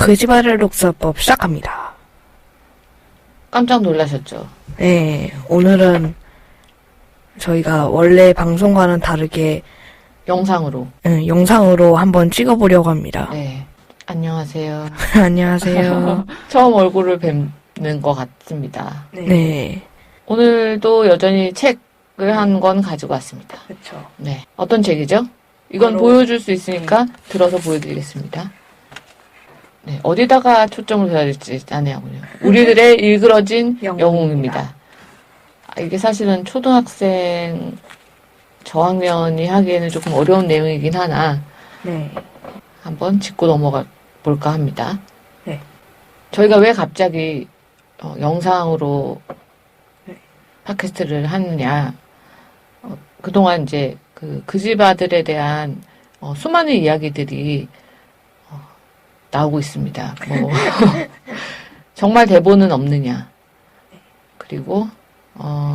거짓말을 독서법 시작합니다. 깜짝 놀라셨죠? 네, 오늘은 저희가 원래 방송과는 다르게 영상으로. 영상으로 한번 찍어보려고 합니다. 네. 안녕하세요. 안녕하세요. 처음 얼굴을 뵙는 것 같습니다. 네. 오늘도 여전히 책을 한 권 가지고 왔습니다. 그렇죠. 네. 어떤 책이죠? 이건 바로- 보여줄 수 있으니까 들어서 보여드리겠습니다. 네. 어디다가 초점을 둬야 될지 애매하군요. 우리들의 일그러진 영웅입니다. 이게 사실은 초등학생 저학년이 하기에는 조금 어려운 내용이긴 하나 네. 한번 짚고 넘어가 볼까 합니다. 네. 저희가 왜 갑자기 영상으로 네. 팟캐스트를 하느냐. 그동안 이제 그 집 아들에 대한 수많은 이야기들이 나오고 있습니다. 뭐 정말 대본은 없느냐. 그리고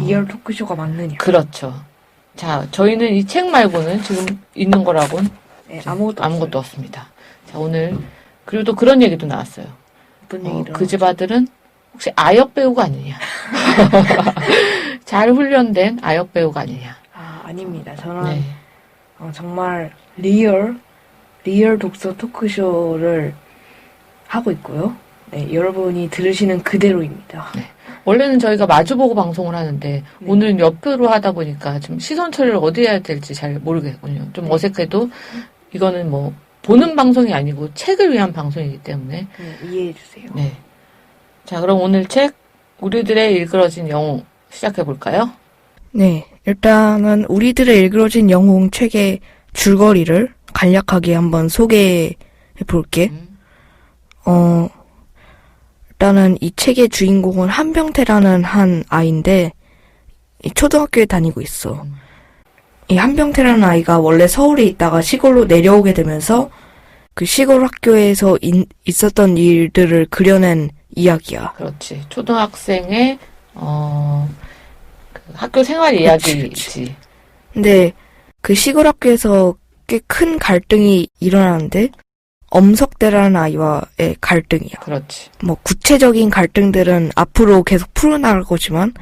리얼 토크쇼가 맞느냐. 그렇죠. 자, 저희는 이 책 말고는 지금 있는 거라고는 네, 아무것도 없습니다. 자, 오늘 그리고 또 그런 얘기도 나왔어요. 어떤 얘기를 그 집 아들은 혹시 아역 배우가 아니냐. 잘 훈련된 아역 배우가 아니냐. 아닙니다. 저는 네. 정말 리얼 독서 토크쇼를 하고 있고요. 네, 여러분이 들으시는 그대로입니다. 네. 원래는 저희가 마주보고 방송을 하는데 오늘은 옆으로 하다 보니까 좀 시선 처리를 어디 해야 될지 잘 모르겠군요. 좀 어색해도 이거는 뭐 보는 방송이 아니고 책을 위한 방송이기 때문에 이해해 주세요. 네. 자, 그럼 오늘 책 우리들의 일그러진 영웅 시작해 볼까요? 네, 일단은 우리들의 일그러진 영웅 책의 줄거리를 간략하게 한번 소개해 볼게. 일단은 이 책의 주인공은 한병태라는 한 아이인데 이 초등학교에 다니고 있어. 이 한병태라는 아이가 원래 서울에 있다가 시골로 내려오게 되면서 그 시골 학교에서 있었던 일들을 그려낸 이야기야. 그렇지. 초등학생의 그 학교 생활 이야기지. 근데 그 시골 학교에서 꽤 큰 갈등이 일어나는데 엄석대라는 아이와의 갈등이야. 그렇지. 뭐 구체적인 갈등들은 앞으로 계속 풀어나갈 거지만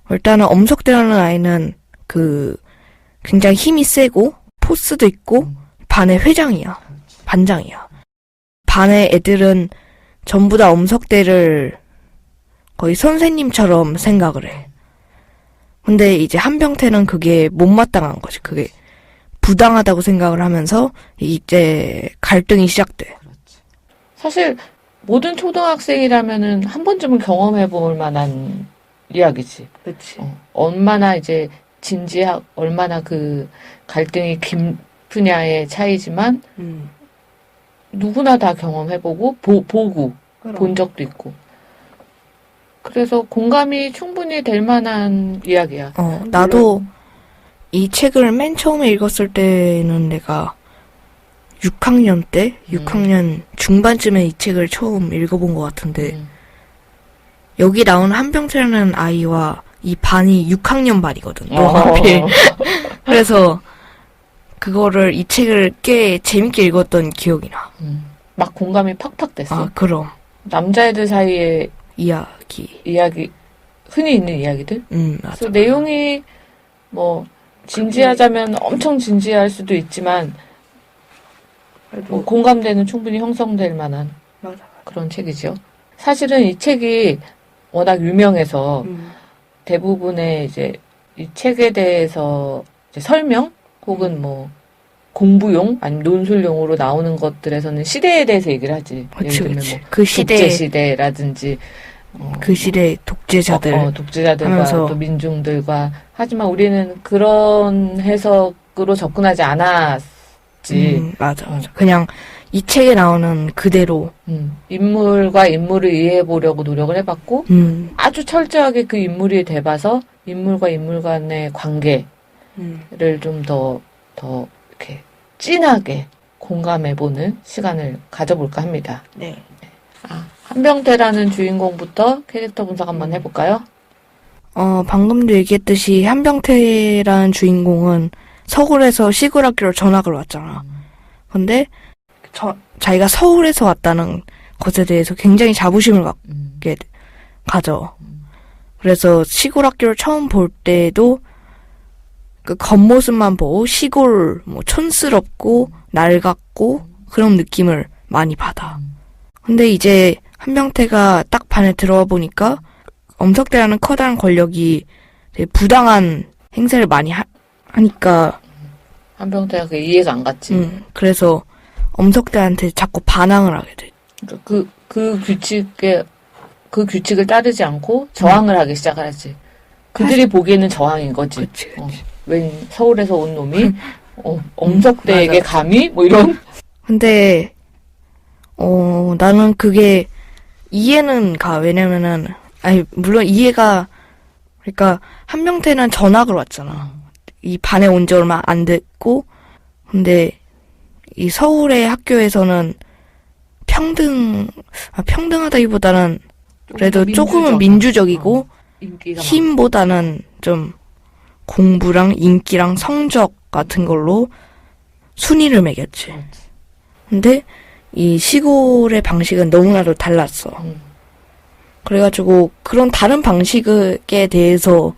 일단은 엄석대라는 아이는 그 굉장히 힘이 세고 포스도 있고 반의 회장이야. 반장이야. 반의 애들은 전부 다 엄석대를 거의 선생님처럼 생각을 해. 근데 이제 한병태는 그게 못마땅한 거지. 그게 부당하다고 생각을 하면서 이제 갈등이 시작돼. 사실 모든 초등학생이라면은 한 번쯤은 경험해 볼 만한 이야기지. 그렇지. 얼마나 이제 얼마나 그 갈등이 깊으냐의 차이지만 누구나 다 경험해보고 보고 본 적도 있고. 그래서 공감이 충분히 될 만한 이야기야. 나도 이 책을 맨 처음에 읽었을 때는 내가 6학년 때, 6학년 중반쯤에 이 책을 처음 읽어본 것 같은데, 여기 나온 한병태라는 아이와 이 반이 6학년 반이거든. 또 하필. 그래서 그거를 이 책을 꽤 재밌게 읽었던 기억이 나. 막 공감이 팍팍 됐어. 그럼. 남자애들 사이에 이야기. 흔히 있는 이야기들. 맞아. 그래서 내용이 뭐 진지하자면 엄청 진지할 수도 있지만 뭐 공감대는 충분히 형성될 만한 맞아. 그런 책이죠. 사실은 이 책이 워낙 유명해서 대부분의 이제 이 책에 대해서 이제 설명 혹은 뭐 공부용 아니면 논술용으로 나오는 것들에서는 시대에 대해서 얘기를 하지. 그치, 예를 들면 그치. 뭐 그 시대 독재시대라든지 그 시대의 독재자들 독재자들과 하면서. 또 민중들과 하지만 우리는 그런 해석으로 접근하지 않았지. 맞아. 그냥 이 책에 나오는 그대로 인물과 인물을 이해해 보려고 노력을 해봤고 아주 철저하게 그 인물이 돼봐서 인물과 인물 간의 관계를 좀 더 이렇게 진하게 공감해보는 시간을 가져볼까 합니다. 네. 한병태라는 주인공부터 캐릭터 분석 한번 해볼까요? 방금도 얘기했듯이 한병태라는 주인공은 서울에서 시골 학교로 전학을 왔잖아. 근데 자기가 서울에서 왔다는 것에 대해서 굉장히 자부심을 갖게 가져. 그래서 시골 학교를 처음 볼 때도 그 겉모습만 보고 시골 뭐 촌스럽고 낡았고 그런 느낌을 많이 받아. 근데 이제 한명태가 딱 반에 들어와 보니까 엄석대라는 커다란 권력이 되게 부당한 행세를 많이 하니까 한병태가 그게 이해가 안 갔지. 그래서 엄석대한테 자꾸 반항을 하게 돼. 그 규칙을 따르지 않고 저항을 하기 시작하지. 그들이 보기에는 저항인 거지. 그치. 웬 서울에서 온 놈이 엄석대에게 감히 뭐 이런. 근데 나는 그게 이해는 가. 왜냐면은 물론 이해가 그러니까 한명태는 전학을 왔잖아. 이 반에 온 지 얼마 안 됐고 근데 이 서울의 학교에서는 평등하다기보다는 그래도 조금은 민주적이고 힘보다는 좀 공부랑 인기랑 성적 같은 걸로 순위를 매겼지. 근데 이 시골의 방식은 너무나도 달랐어. 그래가지고 그런 다른 방식에 대해서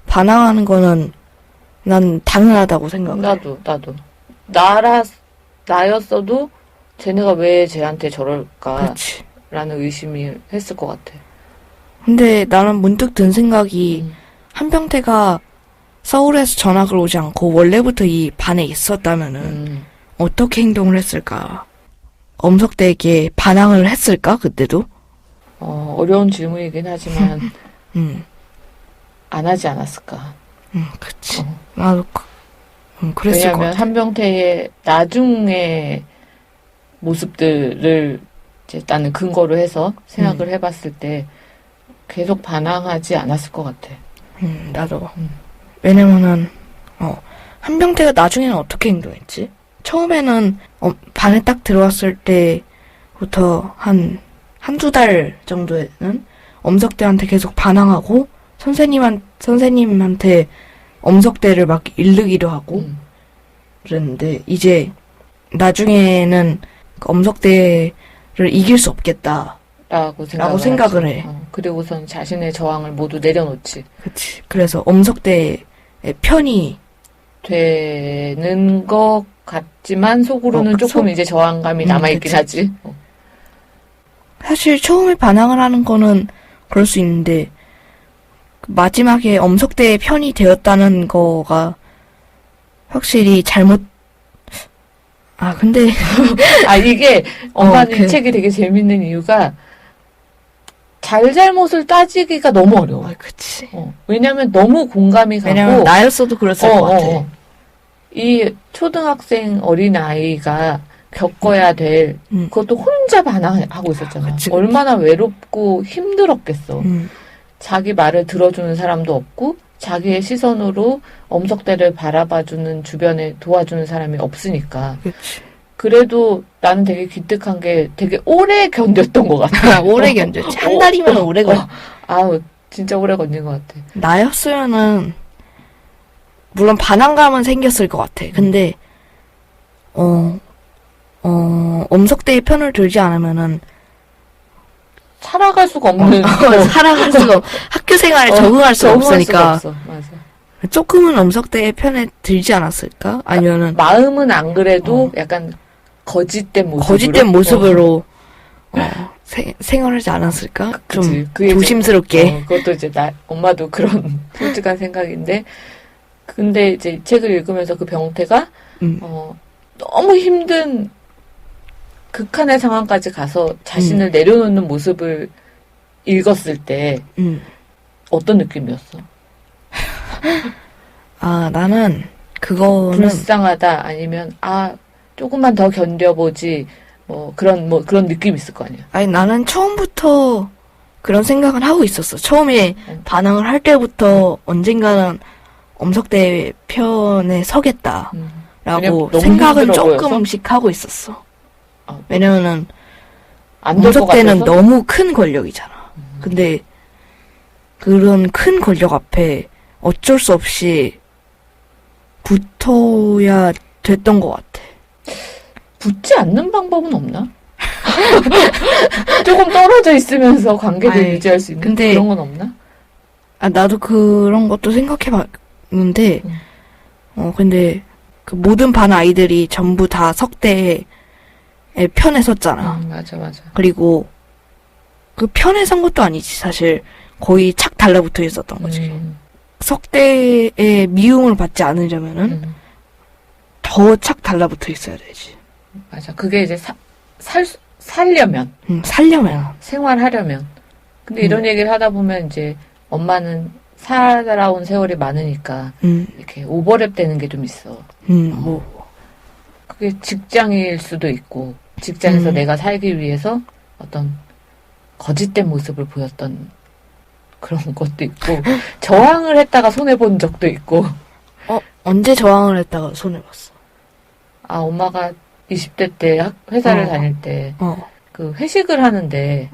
반항하는 거는 난 당연하다고 생각해. 나도. 나였어도 쟤네가 왜 쟤한테 저럴까? 그렇지. 라는 의심이 했을 것 같아. 근데 나는 문득 든 생각이 한병태가 서울에서 전학을 오지 않고 원래부터 이 반에 있었다면은 어떻게 행동을 했을까? 엄석대에게 반항을 했을까? 그때도? 어려운 질문이긴 하지만 안 하지 않았을까? 그치. 나도 그랬을 것 왜냐하면 같아. 한병태의 나중의 모습들을 이제 나는 근거로 해서 생각을 해봤을 때 계속 반항하지 않았을 것 같아. 나도. 왜냐면은 한병태가 나중에는 어떻게 행동했지? 처음에는 반에 딱 들어왔을 때부터 한두 달 정도에는 엄석대한테 계속 반항하고 선생님한테 엄석대를 막 일르기도 하고 그랬는데 이제 나중에는 엄석대를 이길 수 없겠다 라고 생각을 해. 그리고선 자신의 저항을 모두 내려놓지. 그치. 그래서 엄석대의 편이 되는 것 같지만 속으로는 조금 이제 저항감이 남아있긴 그치. 하지. 사실 처음에 반항을 하는 거는 그럴 수 있는데 마지막에 엄석대의 편이 되었다는 거가 확실히 근데 이게 엄마는 이 책이 되게 재밌는 이유가 잘잘못을 따지기가 너무 어려워. 그치. 왜냐면 너무 공감이 가고. 왜냐면 나였어도 그랬을 것 같아. 이 초등학생 어린아이가 겪어야 될 그것도 혼자 반항하고 있었잖아. 그치. 얼마나 외롭고 힘들었겠어. 자기 말을 들어주는 사람도 없고 자기의 시선으로 엄석대를 바라봐주는 주변에 도와주는 사람이 없으니까. 그치. 그래도 나는 되게 기특한 게 되게 오래 견뎠던 것 같아. 오래 견뎠지. 한 달이면 오래 진짜 오래 견딘 것 같아. 나였으면은 물론 반항감은 생겼을 것 같아. 근데 엄석대의 편을 들지 않으면은 살아갈 수가 없는. 살아갈 수가 학교 생활에 적응할 수 없으니까. 수가 없어. 맞아. 조금은 엄석대의 편에 들지 않았을까? 아니면은 마음은 안 그래도 약간 거짓된 모습으로 생활하지 않았을까? 그치. 좀 조심스럽게. 그것도 이제 엄마도 그런 솔직한 생각인데, 근데 이제 이 책을 읽으면서 그 병태가 너무 힘든 극한의 상황까지 가서 자신을 내려놓는 모습을 읽었을 때 어떤 느낌이었어? 나는 그거는 불쌍하다 아니면 조금만 더 견뎌보지 그런 느낌이 있을 거 아니야. 아니 나는 처음부터 그런 생각을 하고 있었어. 처음에 반항을 할 때부터 언젠가는 엄석대 편에 서겠다라고 생각은 조금씩 하고 있었어. 왜냐면은 엄석대는 너무 큰 권력이잖아. 근데 그런 큰 권력 앞에 어쩔 수 없이 붙어야 됐던 것 같아. 붙지 않는 방법은 없나? 조금 떨어져 있으면서 관계를 아이, 유지할 수 있는 근데- 그런 건 없나? 나도 그런 것도 생각해봤는데, 근데 그 모든 반 아이들이 전부 다 석대의 편에 섰잖아. 맞아. 그리고 그 편에 선 것도 아니지, 사실. 거의 착 달라붙어 있었던 거지. 석대의 미움을 받지 않으려면은 더 착 달라붙어 있어야 되지. 맞아. 그게 이제 살려면. 살려면. 생활하려면. 근데 이런 얘기를 하다 보면 이제 엄마는 살아온 세월이 많으니까 이렇게 오버랩 되는 게 좀 있어. 뭐. 그게 직장일 수도 있고 직장에서 내가 살기 위해서 어떤 거짓된 모습을 보였던 그런 것도 있고 저항을 했다가 손해본 적도 있고 언제 저항을 했다가 손해봤어? 엄마가 20대 때 회사를 다닐 때 그 회식을 하는데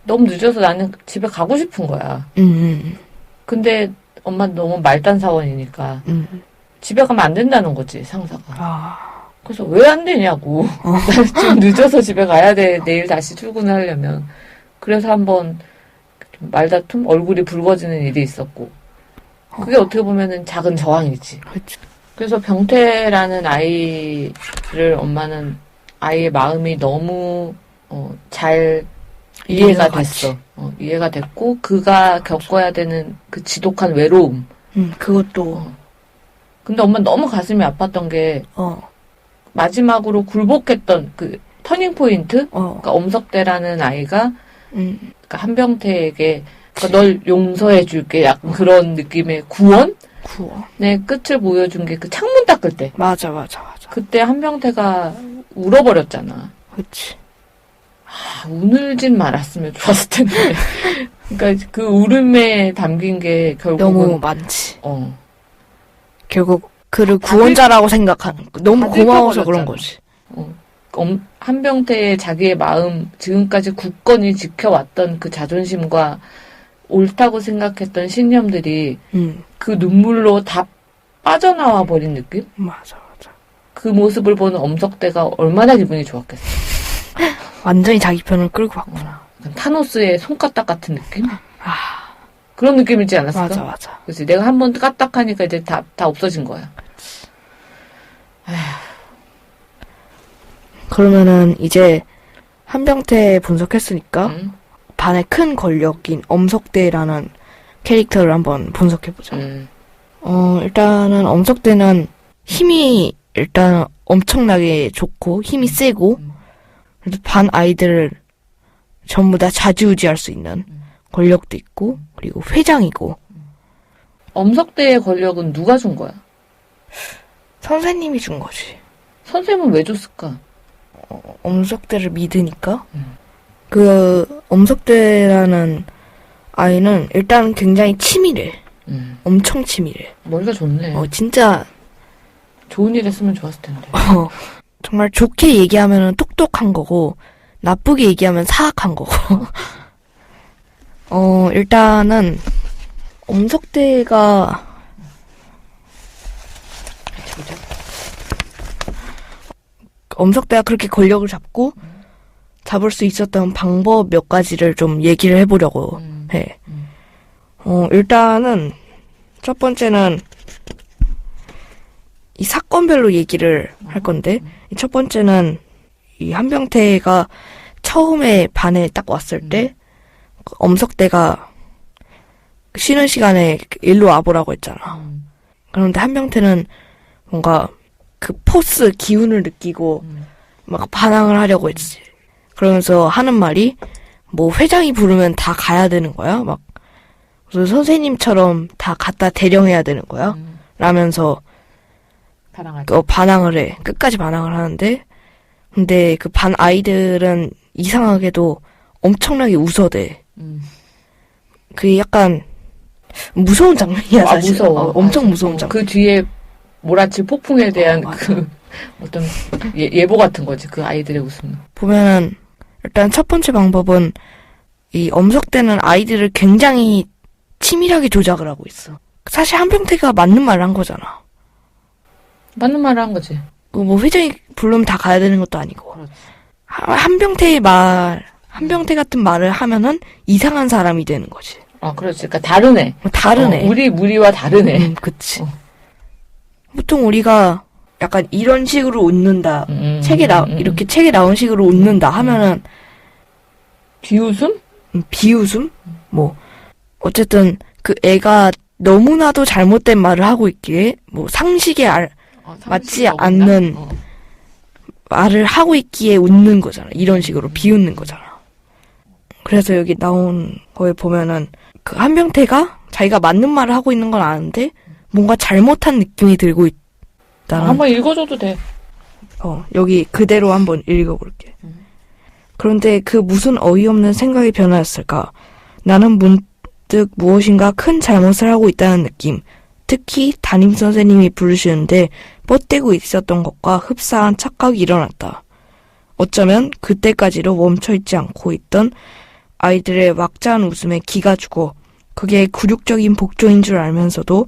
너무 늦어서 나는 집에 가고 싶은 거야. 근데 엄마는 너무 말단사원이니까 집에 가면 안 된다는 거지, 상사가. 그래서 왜 안 되냐고. 나 지금 늦어서 집에 가야 돼. 내일 다시 출근하려면. 그래서 한번 좀 말다툼? 얼굴이 붉어지는 일이 있었고. 그게 어떻게 보면은 작은 저항이지. 그치. 그래서 병태라는 아이를 엄마는 아이의 마음이 너무 잘 이해가 됐어. 이해가 됐고 그가 겪어야 되는 그 지독한 외로움. 그것도. 근데 엄마는 너무 가슴이 아팠던 게 마지막으로 굴복했던 그 터닝 포인트. 그러니까 엄석대라는 아이가 그러니까 한병태에게 그러니까 널 용서해 줄게. 약간 그런 느낌의 구원의 끝을 보여준 게 그 창문 닦을 때. 맞아. 그때 한병태가 울어버렸잖아. 그치. 우늘진 말았으면 좋았을 텐데. 그러니까 그 울음에 담긴 게 결국은 너무 많지. 결국 그를 다들- 구원자라고 생각하는 거. 너무 다들 고마워서 펴버렸잖아. 그런 거지. 한병태의 자기의 마음, 지금까지 굳건히 지켜왔던 그 자존심과 옳다고 생각했던 신념들이 그 눈물로 다 빠져나와 버린 느낌? 맞아. 그 모습을 보는 엄석대가 얼마나 기분이 좋았겠어. 완전히 자기 편을 끌고 왔구나. 약간 타노스의 손가락 같은 느낌? 그런 느낌이지 않았을까? 맞아. 그렇지. 내가 한 번 까딱하니까 이제 다 없어진 거야. 그러면은 이제 한병태 분석했으니까 반의 큰 권력인 엄석대라는 캐릭터를 한번 분석해보자. 일단은 엄석대는 힘이 일단 엄청나게 좋고 힘이 세고 그래도 반 아이들을 전부 다 좌지우지할 수 있는 권력도 있고 그리고 회장이고 엄석대의 권력은 누가 준 거야? 선생님이 준 거지. 선생님은 왜 줬을까? 엄석대를 믿으니까. 그 엄석대라는 아이는 일단 굉장히 치밀해. 엄청 치밀해. 머리가 좋네. 진짜 좋은 일 했으면 좋았을 텐데. 정말 좋게 얘기하면 똑똑한 거고 나쁘게 얘기하면 사악한 거고. 일단은 엄석대가 보자. 엄석대가 그렇게 권력을 잡고 잡을 수 있었던 방법 몇 가지를 좀 얘기를 해보려고 해. 일단은 첫 번째는 이 사건별로 얘기를 할 건데 이 첫 번째는 이 한병태가 처음에 반에 딱 왔을 때 엄석대가 쉬는 시간에 일로 와보라고 했잖아. 그런데 한병태는 뭔가 그 포스 기운을 느끼고 막 반항을 하려고 했지. 그러면서 하는 말이 뭐 회장이 부르면 다 가야 되는 거야. 막 그래서 선생님처럼 다 갖다 대령해야 되는 거야. 라면서 반항을 해. 끝까지 반항을 하는데 근데 그 반 아이들은 이상하게도 엄청나게 웃어대. 그게 약간 무서운 장면이야 사실. 무서워. 엄청 맞아. 무서운 장면. 그 뒤에 몰아칠 폭풍에 대한 맞아. 그 어떤 예보 같은 거지. 그 아이들의 웃음. 보면은 일단 첫 번째 방법은 이 엄석대는 아이들을 굉장히 치밀하게 조작을 하고 있어. 사실 한병태가 맞는 말을 한 거잖아. 맞는 말을 한 거지. 뭐 회장이 부르면 다 가야 되는 것도 아니고. 그렇지. 한병태 같은 말을 하면은 이상한 사람이 되는 거지. 그렇지. 그러니까 다르네. 다르네. 우리 무리와 다르네. 그치. 보통 우리가 약간 이런 식으로 웃는다. 이렇게 책에 나온 식으로 웃는다 하면은 비웃음? 비웃음? 뭐 어쨌든 그 애가 너무나도 잘못된 말을 하고 있기에 뭐 상식에 맞지 않는 말을 하고 있기에 웃는 거잖아. 이런 식으로 비웃는 거잖아. 그래서 여기 나온 거에 보면은 그 한병태가 자기가 맞는 말을 하고 있는 건 아는데 뭔가 잘못한 느낌이 들고 있다는. 한번 읽어줘도 돼. 여기 그대로 한번 읽어볼게. 그런데 그 무슨 어이없는 생각이 변화였을까? 나는 문득 무엇인가 큰 잘못을 하고 있다는 느낌. 특히 담임선생님이 부르시는데 뻗대고 있었던 것과 흡사한 착각이 일어났다. 어쩌면 그때까지로 멈춰있지 않고 있던 아이들의 왁자한 웃음에 기가 죽어 그게 굴욕적인 복종인 줄 알면서도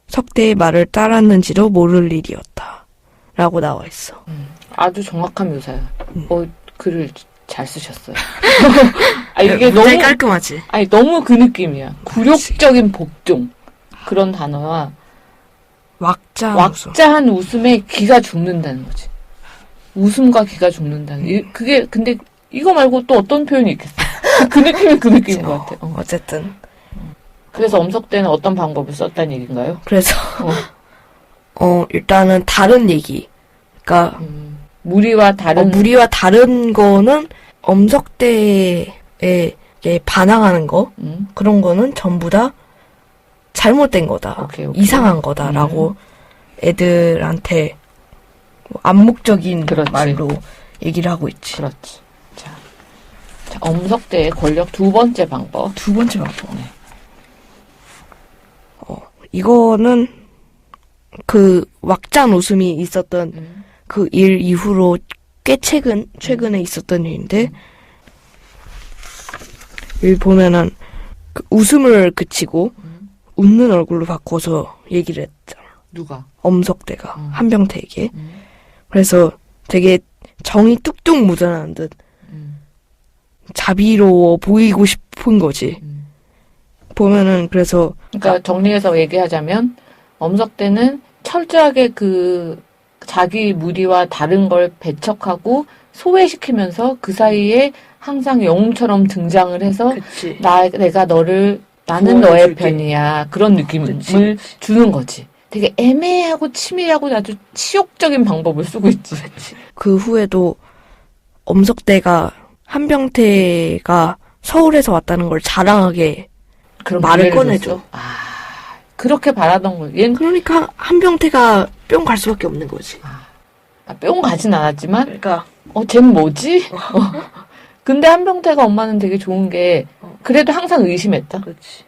석대의 말을 따랐는지도 모를 일이었다. 라고 나와 있어. 아주 정확한 묘사야. 글을 잘 쓰셨어요. 이게 너무 깔끔하지? 너무 그 느낌이야. 굴욕적인 복종. 그런 단어와 왁자한 웃음에 기가 죽는다는 거지. 웃음과 기가 죽는다는. 그게 근데 이거 말고 또 어떤 표현이 있겠어? 그 느낌이 그 느낌인 것 같아. 어쨌든. 그래서 엄석대는 어떤 방법을 썼다는 얘기인가요? 그래서 일단은 다른 얘기. 그러니까 무리와 다른 거는 엄석대에 반항하는 거 그런 거는 전부 다 잘못된 거다. 오케이. 이상한 거다라고 애들한테 뭐 암묵적인 말로 얘기를 하고 있지. 그렇지. 자, 엄석대의 권력 두 번째 방법. 네. 이거는 그 왁자한 웃음이 있었던 그 일 이후로 꽤 최근에 있었던 일인데 여기 보면은 그 웃음을 그치고 웃는 얼굴로 바꿔서 얘기를 했잖아. 누가? 엄석대가 한병태에게. 그래서 되게 정이 뚝뚝 묻어나는 듯 자비로워 보이고 싶은 거지. 보면은 그래서 그러니까 정리해서 얘기하자면 엄석대는 철저하게 그 자기 무리와 다른 걸 배척하고 소외시키면서 그 사이에 항상 영웅처럼 등장을 해서 그치. 나는 너의 편이야. 그런 느낌을 주는 거지. 되게 애매하고 치밀하고 아주 치욕적인 방법을 쓰고 있지. 그 후에도 엄석대가 한병태가 서울에서 왔다는 걸 자랑하게 말을 꺼내줘. 그렇게 바라던 거지. 그러니까 한병태가 뿅 갈 수밖에 없는 거지. 뿅 가진 않았지만 그러니까 쟤는 뭐지? 근데 한병태가 엄마는 되게 좋은 게 그래도 항상 의심했다. 그렇지.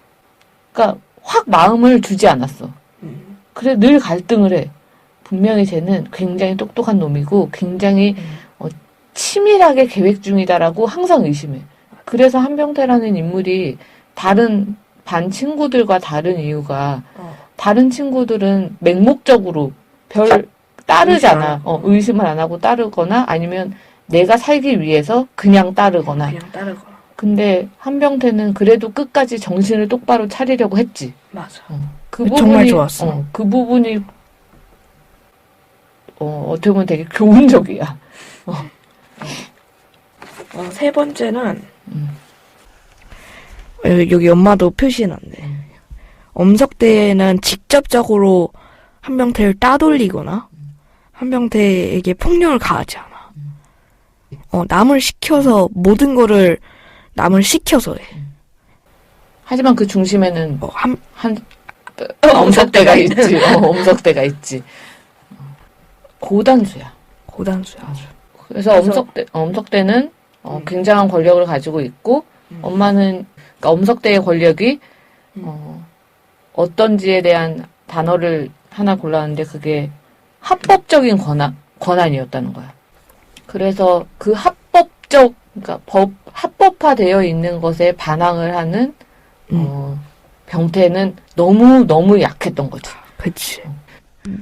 그러니까 확 마음을 주지 않았어. 그래 늘 갈등을 해. 분명히 쟤는 굉장히 똑똑한 놈이고 굉장히 치밀하게 계획 중이다라고 항상 의심해. 그래서 한병태라는 인물이 다른 반 친구들과 다른 이유가 다른 친구들은 맹목적으로 따르잖아. 의심을 안 하고 따르거나 아니면 내가 살기 위해서 그냥 따르거나. 근데 한병태는 그래도 끝까지 정신을 똑바로 차리려고 했지. 맞아. 그 부분이 정말 좋았어. 그 부분이 어떻게 보면 되게 교훈적이야. 세 번째는 여기 엄마도 표시해놨네. 엄석대는 직접적으로 한병태를 따돌리거나 한병태에게 폭력을 가하지 않아. 남을 시켜서 모든 거를 남을 시켜서 해. 하지만 그 중심에는 엄석대가 있지. 엄석대가 있지. 고단수야. 아주. 그래서 엄석대는 굉장한 권력을 가지고 있고 엄마는 그러니까 엄석대의 권력이 어떤지에 대한 단어를 하나 골랐는데 그게 합법적인 권한이었다는 거야. 그래서 그 그러니까 합법화되어 있는 것에 반항을 하는 병태는 너무 약했던 거지. 그치.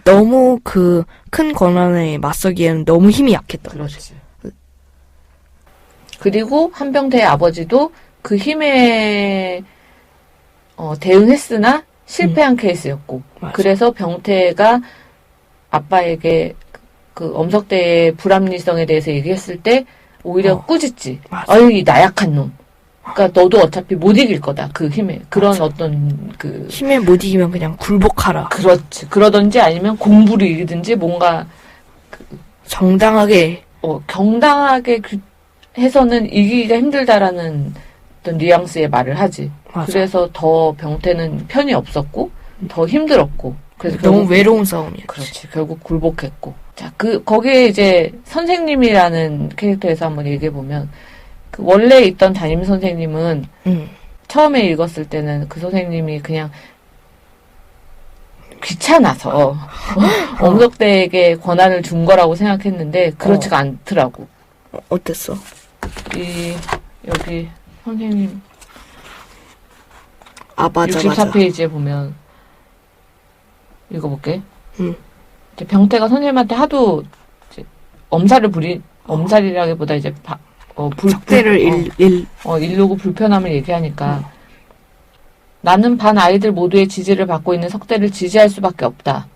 너무 그 큰 권한에 맞서기에는 너무 힘이 약했던 거죠. 그렇지. 그리고 한병태의 아버지도 그 힘에 대응했으나 실패한 케이스였고, 맞아. 그래서 병태가 아빠에게 그 엄석대의 불합리성에 대해서 얘기했을 때 오히려 꾸짖지. 맞아. 아유, 이 나약한 놈. 그러니까 너도 어차피 못 이길 거다. 그 힘에. 그런 맞아. 어떤 그 힘에 못 이기면 그냥 굴복하라. 그렇지. 그러든지 아니면 공부를 이기든지 뭔가 정당하게 경당하게 해서는 이기기가 힘들다라는 어떤 뉘앙스의 말을 하지. 맞아. 그래서 더 병태는 편이 없었고 더 힘들었고. 그래서 너무 결국 외로운 싸움이었지. 그렇지. 결국 굴복했고. 자, 거기에 이제 선생님이라는 캐릭터에서 한번 얘기해 보면 그 원래 있던 담임 선생님은 처음에 읽었을 때는 그 선생님이 그냥 귀찮아서 엄석대에게 권한을 준 거라고 생각했는데 그렇지가 않더라고. 어땠어? 여기 선생님 맞아. 64페이지에 보면 읽어볼게. 응. 이제 병태가 선생님한테 하도 이제 엄살이라기보다 이제 석대를 일르고 불편함을 얘기하니까 나는 반 아이들 모두의 지지를 받고 있는 석대를 지지할 수밖에 없다.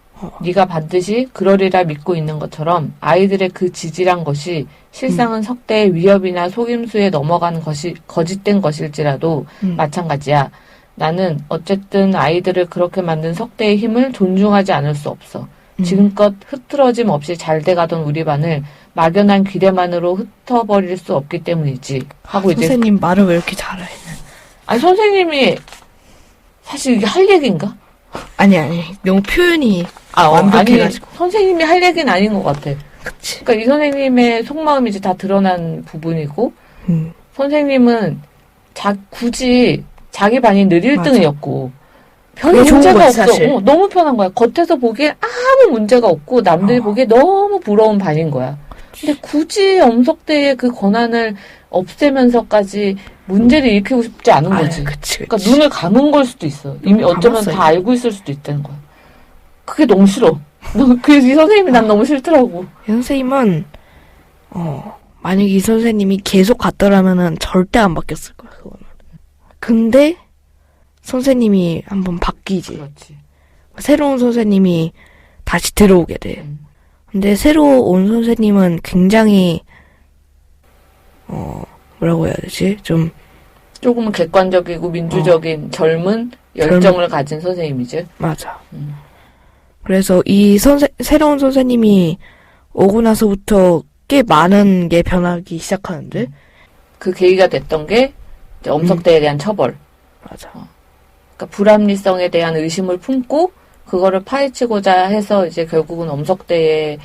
네가 반드시 그러리라 믿고 있는 것처럼 아이들의 그 지지란 것이 실상은 석대의 위협이나 속임수에 넘어간 것이 거짓된 것일지라도 마찬가지야. 나는 어쨌든 아이들을 그렇게 만든 석대의 힘을 존중하지 않을 수 없어. 지금껏 흐트러짐 없이 잘 돼가던 우리 반을 막연한 기대만으로 흩어버릴 수 없기 때문이지. 하고 이제 선생님 말을 왜 이렇게 잘해? 아니 선생님이 사실 이게 할 얘기인가? 아니 너무 표현이 완벽해가지고. 아니 선생님이 할 얘기는 아닌 것 같아. 그치. 그러니까 이 선생님의 속마음이 이제 다 드러난 부분이고 선생님은 굳이 자기 반이 늘 1등이었고 별 문제가 없어. 너무 편한 거야. 겉에서 보기엔 아무 문제가 없고 남들이 보기에 너무 부러운 반인 거야. 근데 굳이 엄석대의 그 권한을 없애면서까지 문제를 일으키고 싶지 않은 거지. 그치. 그러니까 눈을 감은 걸 수도 있어. 이미 어쩌면 다 알고 있을 수도 있다는 거야. 그게 너무 싫어. 그래서 이 선생님이 난 너무 싫더라고. 이 선생님은 만약에 이 선생님이 계속 갔더라면은 절대 안 바뀌었을 거야. 그거는. 근데 선생님이 한번 바뀌지. 그렇지. 새로운 선생님이 다시 들어오게 돼. 근데 새로 온 선생님은 굉장히 뭐라고 해야 되지? 조금은 객관적이고 민주적인 젊은 열정을 가진 선생님이지. 맞아. 그래서 이 새로운 선생님이 오고 나서부터 꽤 많은 게 변하기 시작하는데 그 계기가 됐던 게 이제 엄석대에 대한 처벌. 맞아. 그러니까 불합리성에 대한 의심을 품고 그거를 파헤치고자 해서 이제 결국은 엄석대의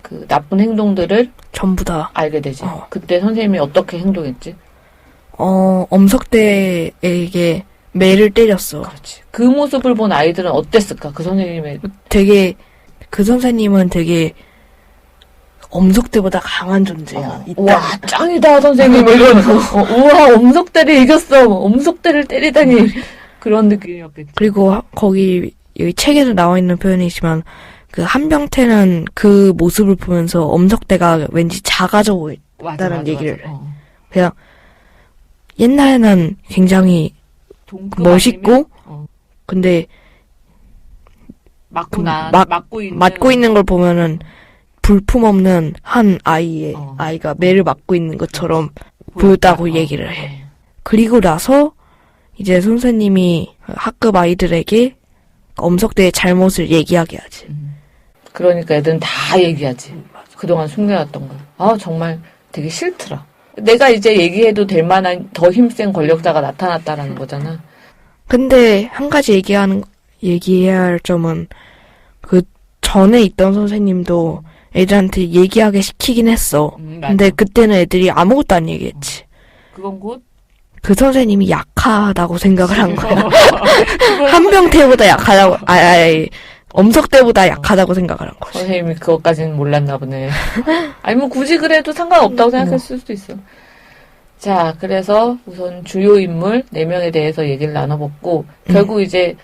그 나쁜 행동들을 전부 다 알게 되지. 그때 선생님이 어떻게 행동했지? 엄석대에게 매를 때렸어. 그렇지. 그 모습을 본 아이들은 어땠을까? 그 선생님의 그 선생님은 되게 엄석대보다 강한 존재야. 와, 짱이다, 선생님. 이런. 우와, 엄석대를 이겼어. 엄석대를 때리다니. 그런 느낌이었겠지. 그리고 여기 책에도 나와 있는 표현이지만 그 한병태는 그 모습을 보면서 엄석대가 왠지 작아져 보였다는 얘기를 해. 그냥 옛날에는 굉장히 멋있고 근데 맞고 있는 걸 보면은 불품없는 한 아이가 매를 맞고 있는 것처럼 보였다고 얘기를 해. 그리고 나서 이제 선생님이 학급 아이들에게 엄석대의 잘못을 얘기하게 하지. 그러니까 애들은 다 얘기하지. 그동안 숨겨놨던 걸. 정말 되게 싫더라. 내가 이제 얘기해도 될 만한 더 힘센 권력자가 나타났다라는 거잖아. 근데 한 가지 얘기해야 할 점은 그 전에 있던 선생님도 애들한테 얘기하게 시키긴 했어. 근데 그때는 애들이 아무것도 안 얘기했지. 그건 곧? 그 선생님이 약하다고 생각을 한 거야. 한병태보다 약하다고, 엄석대보다 약하다고 생각을 한 거지. 선생님이 그것까지는 몰랐나 보네. 아니, 뭐 굳이 그래도 상관없다고 생각했을 수도 있어. 자, 그래서 우선 주요 인물 4명에 대해서 얘기를 나눠봤고, 결국 이제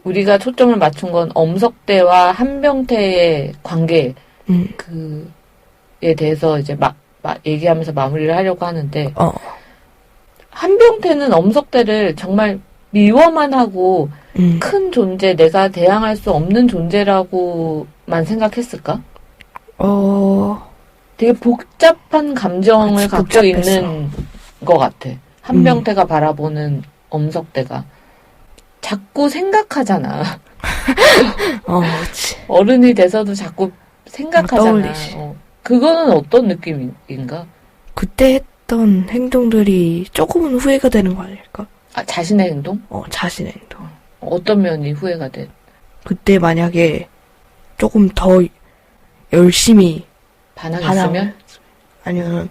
우리가 초점을 맞춘 건 엄석대와 한병태의 관계, 그에 대해서 이제 얘기하면서 마무리를 하려고 하는데, 한병태는 엄석대를 정말 미워만 하고 큰 존재, 내가 대항할 수 없는 존재라고만 생각했을까? 되게 복잡한 감정을 갖고 복잡했어. 있는 것 같아. 한병태가 바라보는 엄석대가. 자꾸 생각하잖아. 그치. 어른이 돼서도 자꾸 생각하잖아. 떠올리지. 그거는 어떤 느낌인가? 그때 했던 행동들이 조금은 후회가 되는 거 아닐까? 아, 자신의 행동? 자신의 행동. 어떤 면이 후회가 돼? 그때 만약에 조금 더 열심히 반항했으면? 아니면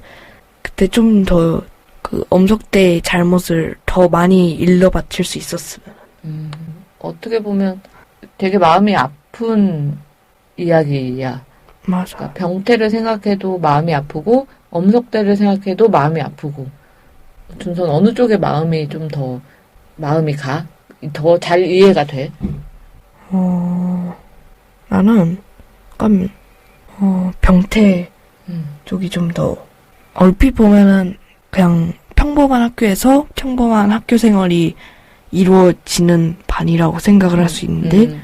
그때 좀 더 그 엄석대의 잘못을 더 많이 일러 바칠 수 있었으면. 어떻게 보면 되게 마음이 아픈 이야기야. 맞아. 그러니까 병태를 생각해도 마음이 아프고 엄석대를 생각해도 마음이 아프고. 준선 어느 쪽에 마음이 좀 더 마음이 가? 더 잘 이해가 돼? 나는 약간 병태 쪽이 좀 더 얼핏 보면은 그냥 평범한 학교에서 평범한 학교 생활이 이루어지는 반이라고 생각을 할 수 있는데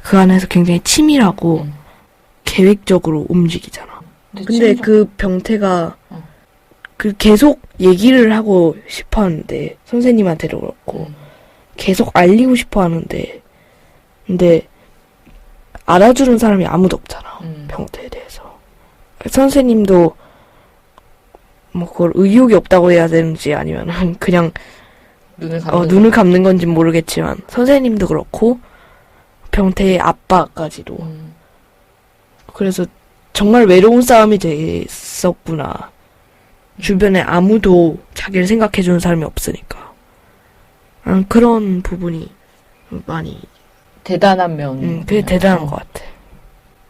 그 안에서 굉장히 치밀하고 계획적으로 움직이잖아. 근데 그 병태가 그 계속 얘기를 하고 싶어 하는데 선생님한테도 그렇고 계속 알리고 싶어 하는데 근데 알아주는 사람이 아무도 없잖아. 병태에 대해서. 선생님도 뭐 그걸 의욕이 없다고 해야 되는지 아니면 그냥 눈을 감는 건지 모르겠지만 선생님도 그렇고 병태의 아빠까지도 그래서 정말 외로운 싸움이 됐었구나. 주변에 아무도 자기를 생각해주는 사람이 없으니까 그런 부분이 많이 대단한 면. 그게 대단한 것 같아.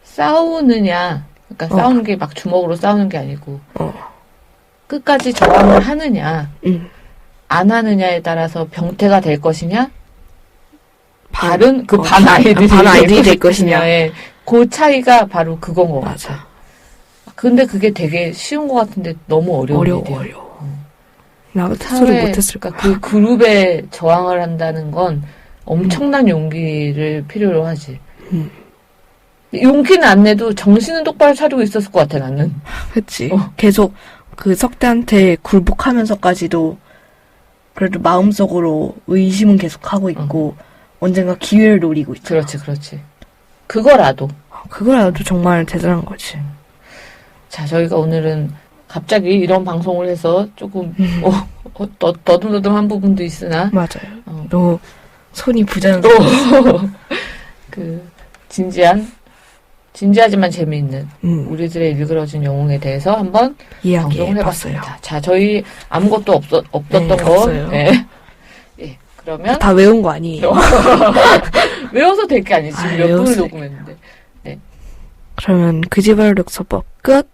싸우느냐, 그러니까 싸우는 게 막 주먹으로 싸우는 게 아니고 끝까지 저항을 하느냐, 안 하느냐에 따라서 병태가 될 것이냐, 다른 그 반 아이들이 될 것이냐의 그 차이가 바로 그건 것 같아. 근데 그게 되게 쉬운 것 같은데 너무 어려워. 나 스스로 못했을까. 그 그룹에 저항을 한다는 건 엄청난 용기를 필요로 하지. 용기는 안 내도 정신은 똑바로 차리고 있었을 것 같아, 나는. 그치. 계속 그 석대한테 굴복하면서까지도 그래도 마음속으로 의심은 계속 하고 있고 언젠가 기회를 노리고 있잖아. 그렇지. 그거라도 정말 대단한 거지. 자, 저희가 오늘은 갑자기 이런 방송을 해서 조금 더듬더듬한 부분도 있으나 맞아요. 너 손이 부자연스러워. 그 진지하지만 재미있는 우리들의 일그러진 영웅에 대해서 한번 방송을 해봤습니다. 자, 저희 아무것도 없었던 거. 없어요. 네. 예, 그러면 다 외운 거 아니에요. 외워서 될 게 아니지. 몇 분을 녹음했는데. 네. 그러면 그지발력서법 끝.